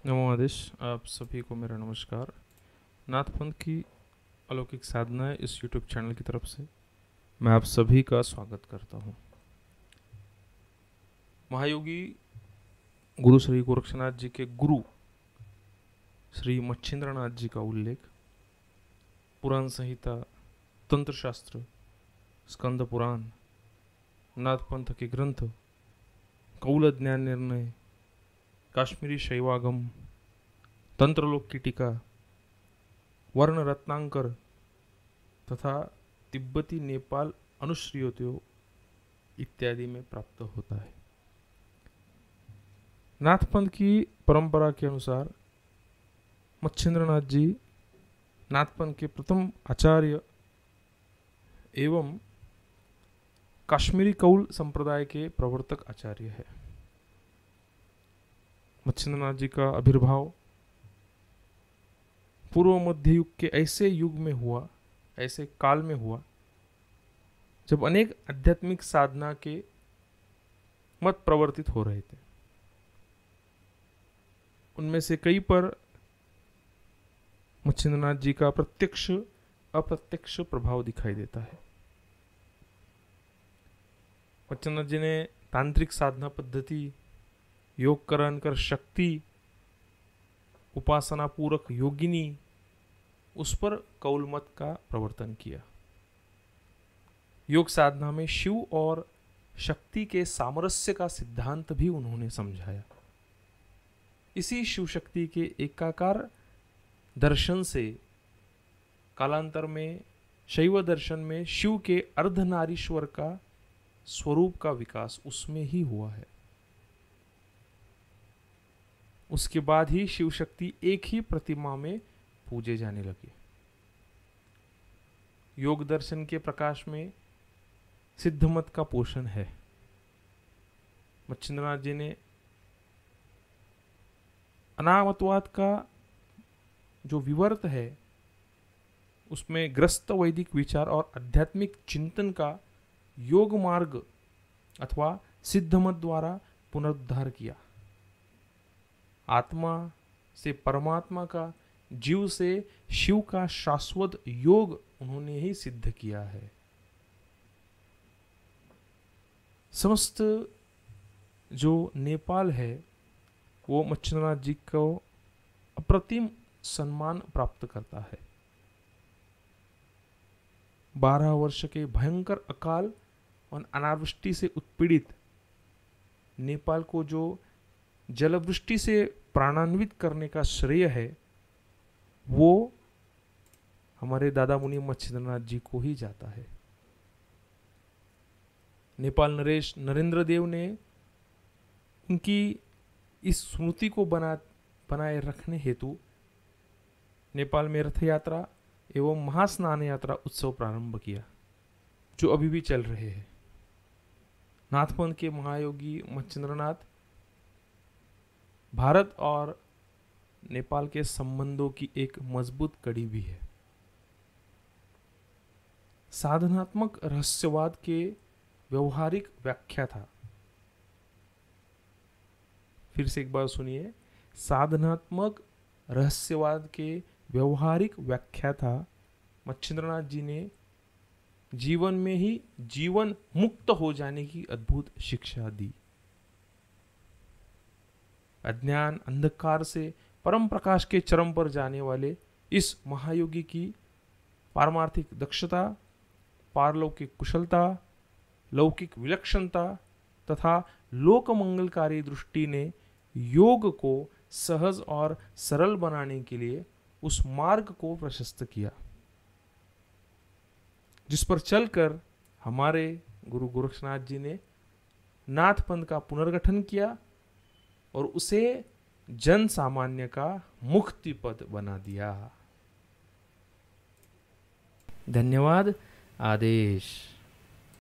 नमो आदेश। आप सभी को मेरा नमस्कार। नाथ पंथ की अलौकिक साधना इस यूट्यूब चैनल की तरफ से मैं आप सभी का स्वागत करता हूँ। महायोगी गुरु श्री गोरक्षनाथ जी के गुरु श्री मच्छिंद्रनाथ जी का उल्लेख पुराण संहिता, तंत्र शास्त्र, स्कंद पुराण, नाथ पंथ के ग्रंथ, कौल ज्ञान निर्णय, काश्मीरी शैवागम, तंत्रलोक की टीका, वर्ण रत्नांकर तथा तिब्बती नेपाल अनुश्रियों इत्यादि में प्राप्त होता है। नाथ पंथ की परंपरा के अनुसार मच्छिंद्रनाथ जी नाथ पंथ के प्रथम आचार्य एवं काश्मीरी कौल संप्रदाय के प्रवर्तक आचार्य है। मच्छिंद्रनाथ जी का आविर्भाव पूर्व मध्य युग के ऐसे युग में हुआ, ऐसे काल में हुआ जब अनेक आध्यात्मिक साधना के मत प्रवर्तित हो रहे थे। उनमें से कई पर मच्छिंद्रनाथ जी का प्रत्यक्ष अप्रत्यक्ष प्रभाव दिखाई देता है। मच्छिंद्रनाथ जी ने तांत्रिक साधना पद्धति, योग करण कर शक्ति, उपासना पूरक योगिनी, उस पर कौल मत का प्रवर्तन किया। योग साधना में शिव और शक्ति के सामरस्य का सिद्धांत भी उन्होंने समझाया। इसी शिव शक्ति के एकाकार दर्शन से कालांतर में शैव दर्शन में शिव के अर्धनारीश्वर का स्वरूप का विकास उसमें ही हुआ है। उसके बाद ही शिव शक्ति एक ही प्रतिमा में पूजे जाने लगे। योग दर्शन के प्रकाश में सिद्ध मत का पोषण है। मच्छिंद्रनाथ जी ने अनामतवाद का जो विवर्त है उसमें ग्रस्त वैदिक विचार और आध्यात्मिक चिंतन का योग मार्ग अथवा सिद्ध मत द्वारा पुनरुद्धार किया। आत्मा से परमात्मा का, जीव से शिव का शाश्वत योग उन्होंने ही सिद्ध किया है। समस्त जो नेपाल है वो मच्छिंद्रनाथ जी को अप्रतिम सम्मान प्राप्त करता है। 12 वर्ष के भयंकर अकाल और अनावृष्टि से उत्पीड़ित नेपाल को जो जलवृष्टि से प्राणान्वित करने का श्रेय है वो हमारे दादा मुनि मच्छिंद्रनाथ जी को ही जाता है। नेपाल नरेश नरेंद्र देव ने उनकी इस स्मृति को बनाए रखने हेतु नेपाल में रथ यात्रा एवं महास्नान यात्रा उत्सव प्रारंभ किया, जो अभी भी चल रहे हैं। नाथपंथ के महायोगी मच्छिंद्रनाथ भारत और नेपाल के संबंधों की एक मजबूत कड़ी भी है। साधनात्मक रहस्यवाद के व्यवहारिक व्याख्या था। फिर से एक बार सुनिए, साधनात्मक रहस्यवाद के व्यवहारिक व्याख्या था। मच्छिंद्रनाथ जी ने जीवन में ही जीवन मुक्त हो जाने की अद्भुत शिक्षा दी। अज्ञान अंधकार से परम प्रकाश के चरम पर जाने वाले इस महायोगी की पारमार्थिक दक्षता, पारलौकिक कुशलता, लौकिक विलक्षणता तथा लोक मंगलकारी दृष्टि ने योग को सहज और सरल बनाने के लिए उस मार्ग को प्रशस्त किया जिस पर चलकर हमारे गुरु गोरक्षनाथ जी ने नाथ पंथ का पुनर्गठन किया और उसे जन सामान्य का मुक्ति पद बना दिया। धन्यवाद। आदेश।